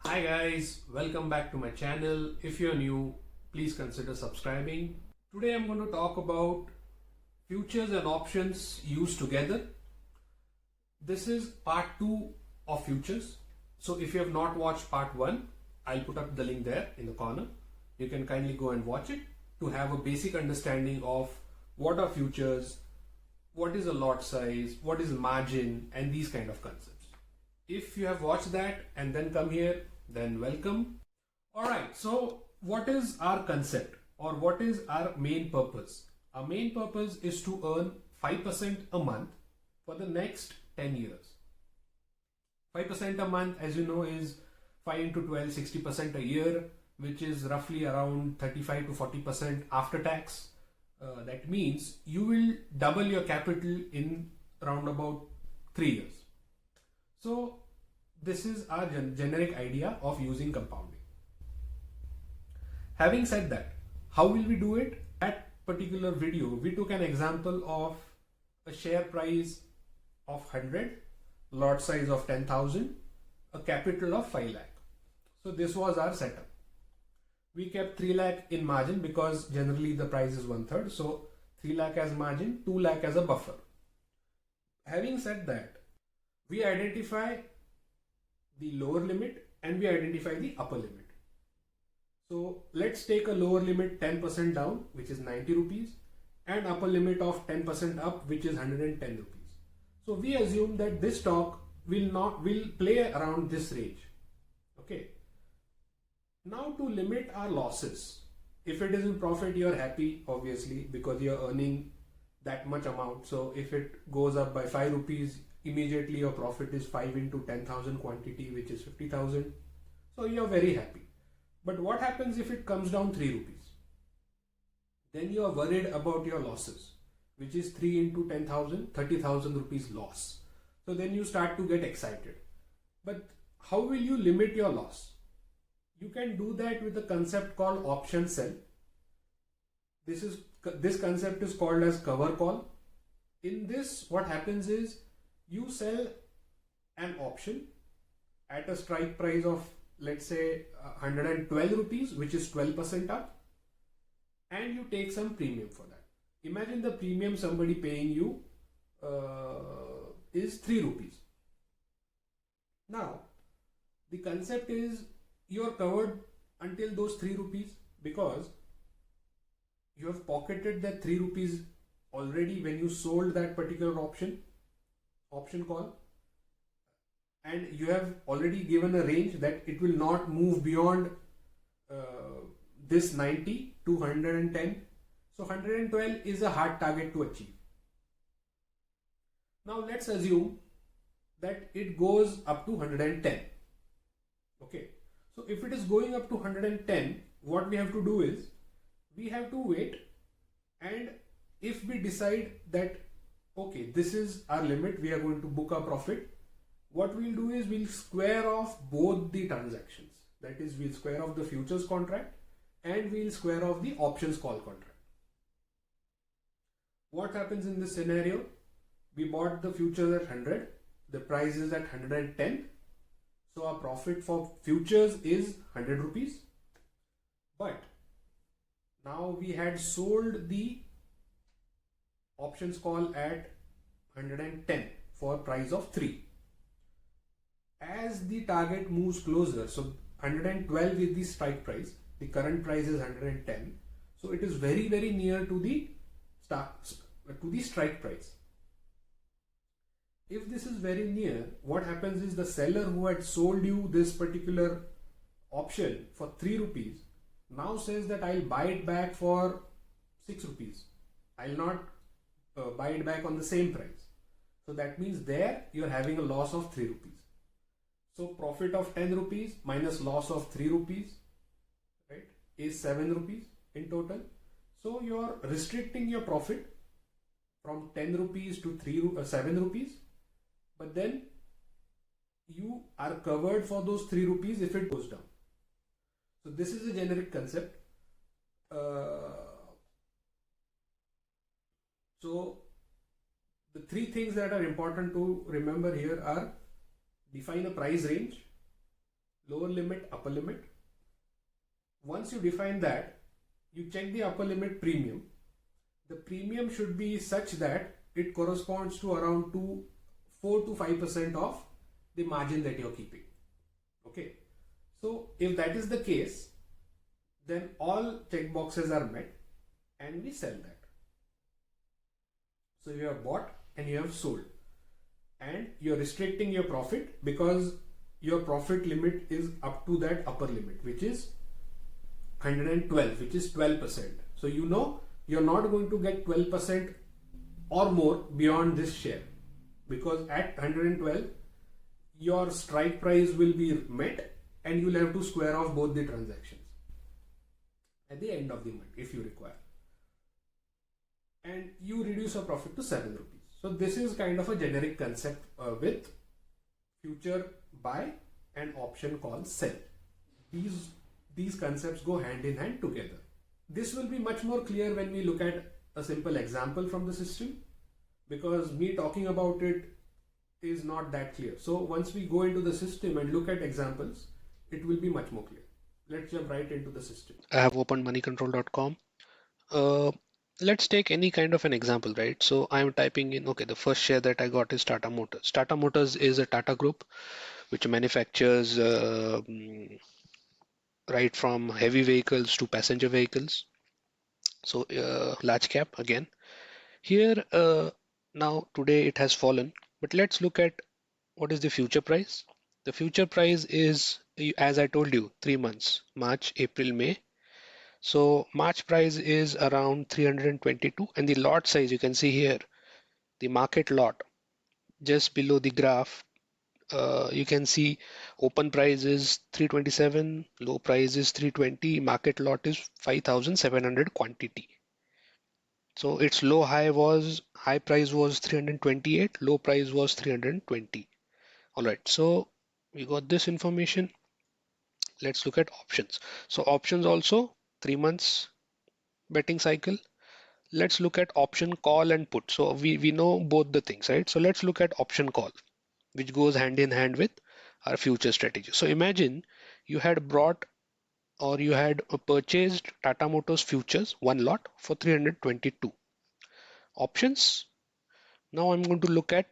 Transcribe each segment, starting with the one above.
Hi guys, welcome back to my channel. If you're new, please consider subscribing. Today I'm going to talk about futures and options used together. This is part 2 of futures. So if you have not watched part 1, I'll put up the link there in the corner. You can kindly go and watch it to have a basic understanding of what are futures, what is a lot size, what is margin, and these kind of concepts. If you have watched that and then come here, then welcome. Alright, so what is our concept or what is our main purpose? Our main purpose is to earn 5% a month for the next 10 years. 5% a month, as you know, is 5 into 12, 60% a year, which is roughly around 35 to 40% after tax. That means you will double your capital in around about 3 years. So this is our generic idea of using compounding. Having said that, how will we do it? That particular video, we took an example of a share price of 100, lot size of 10,000, a capital of 5 lakh. So this was our setup. We kept 3 lakh in margin because generally the price is 1/3. So 3 lakh as margin, 2 lakh as a buffer. Having said that, we identify the lower limit and we identify the upper limit. So let's take a lower limit 10% down, which is 90 rupees, and upper limit of 10% up, which is 110 rupees. So we assume that this stock will play around this range. Okay. Now to limit our losses, if it is in profit, you are happy, obviously, because you are earning that much amount. So if it goes up by 5 rupees, immediately your profit is 5 into 10,000 quantity, which is 50,000. So you are very happy. But what happens if it comes down 3 rupees? Then you are worried about your losses, which is 3 into 10,000, 30,000 rupees loss. So then you start to get excited. But how will you limit your loss? You can do that with a concept called option sell. This concept is called as cover call. In this, what happens is you sell an option at a strike price of, let's say, 112 rupees, which is 12% up, and you take some premium for that. Imagine the premium somebody paying you is 3 rupees. Now, the concept is you're covered until those 3 rupees because you have pocketed that 3 rupees already when you sold that particular option call, and you have already given a range that it will not move beyond this 90 to 110. So 112 is a hard target to achieve. Now let's assume that it goes up to 110. Okay. So if it is going up to 110, what we have to do is we have to wait, and if we decide that okay, this is our limit, we are going to book our profit, what we'll do is we'll square off both the transactions. That is, we'll square off the futures contract and we'll square off the options call contract. What happens in this scenario? We bought the futures at 100, the price is at 110. So our profit for futures is 100 rupees. But now we had sold the options call at 110 for a price of 3. As the target moves closer, so 112 is the strike price, the current price is 110. So it is very, very near to the strike price. If this is very near, what happens is the seller who had sold you this particular option for 3 rupees now says that I'll buy it back for 6 rupees. I'll not buy it back on the same price. So that means there you're having a loss of 3 rupees. So profit of 10 rupees minus loss of 3 rupees, right, is 7 rupees in total. So you're restricting your profit from 10 rupees to 7 rupees. But then you are covered for those 3 rupees if it goes down. So this is a generic concept. So the 3 things that are important to remember here are: define a price range, lower limit, upper limit. Once you define that, you check the upper limit premium. The premium should be such that it corresponds to around 4 to 5% of the margin that you're keeping. Okay, so if that is the case, then all check boxes are met and we sell that. So you have bought and you have sold, and you're restricting your profit because your profit limit is up to that upper limit, which is 112, which is 12%. So you know you're not going to get 12% or more beyond this share, because at 112 your strike price will be met and you'll have to square off both the transactions at the end of the month if you require, and you reduce your profit to 7 rupees. So this is kind of a generic concept with future buy and option call sell. These concepts go hand in hand together. This will be much more clear when we look at a simple example from the system, because me talking about it is not that clear. So once we go into the system and look at examples, it will be much more clear. Let's jump right into the system. I have opened moneycontrol.com. Let's take any kind of an example, right? So I'm typing in, okay, the first share that I got is Tata Motors. Tata Motors is a Tata group which manufactures right from heavy vehicles to passenger vehicles. So large cap again. Here now today it has fallen, but let's look at what is the future price. The future price is, as I told you, 3 months, March, April, May. So March price is around 322, and the lot size you can see here, the market lot just below the graph. You can see open price is 327, low price is 320, market lot is 5,700 quantity. So its high price was 328, low price was 320. All right, so we got this information. Let's look at options. So options also 3 months betting cycle. Let's look at option call and put. So we know both the things, right? So let's look at option call, which goes hand in hand with our future strategy. So imagine you had brought or you had purchased Tata Motors futures, one lot for 322. Options. Now I'm going to look at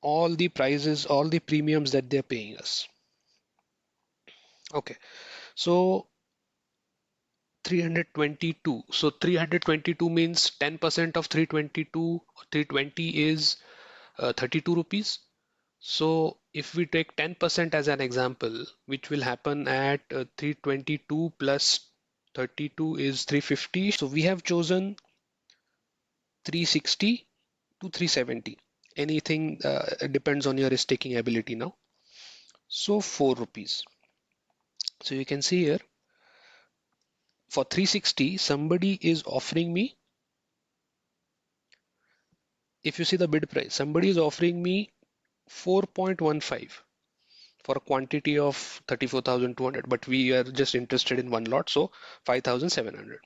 all the prices, all the premiums that they're paying us. Okay, so 322. So 322 means 10% of 322, 320 is 32 rupees. So if we take 10% as an example, which will happen at 322 plus 32 is 350. So we have chosen 360 to 370. Anything depends on your risk taking ability now. So 4 rupees. So you can see here for 360, somebody is offering me, if you see the bid price, somebody is offering me 4.15 for a quantity of 34,200, but we are just interested in one lot, so 5,700.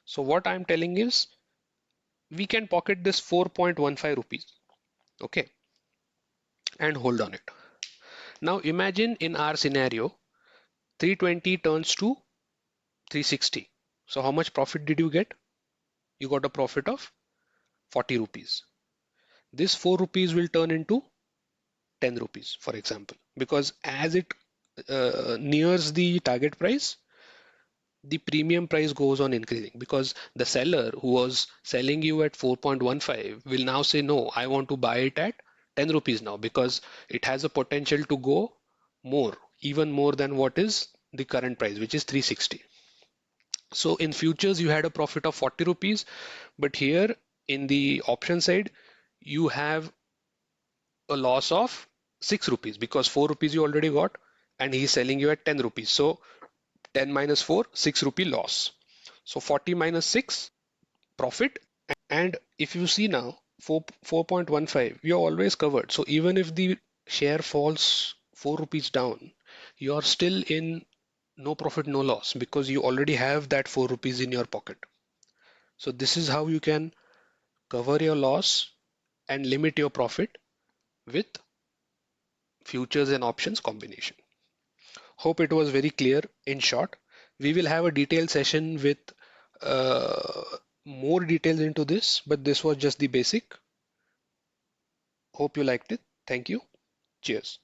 So what I'm telling is we can pocket this 4.15 rupees, okay, and hold on it. Now imagine in our scenario, 320 turns to 360. So how much profit did you get? You got a profit of 40 rupees. This 4 rupees will turn into 10 rupees, for example, because as it nears the target price, the premium price goes on increasing, because the seller who was selling you at 4.15 will now say, no, I want to buy it at 10 rupees now, because it has a potential to go more, even more than what is the current price, which is 360. So in futures, you had a profit of 40 rupees, but here in the option side, you have a loss of 6 rupees, because 4 rupees you already got and he's selling you at 10 rupees. So 10 minus 4, 6 rupee loss. So 40 minus 6 profit. And if you see now 4.15, we are always covered. So even if the share falls 4 rupees down, you are still in no profit, no loss, because you already have that 4 rupees in your pocket. So this is how you can cover your loss and limit your profit with futures and options combination. Hope it was very clear. In short, we will have a detailed session with more details into this, but this was just the basic. Hope you liked it. Thank you. Cheers.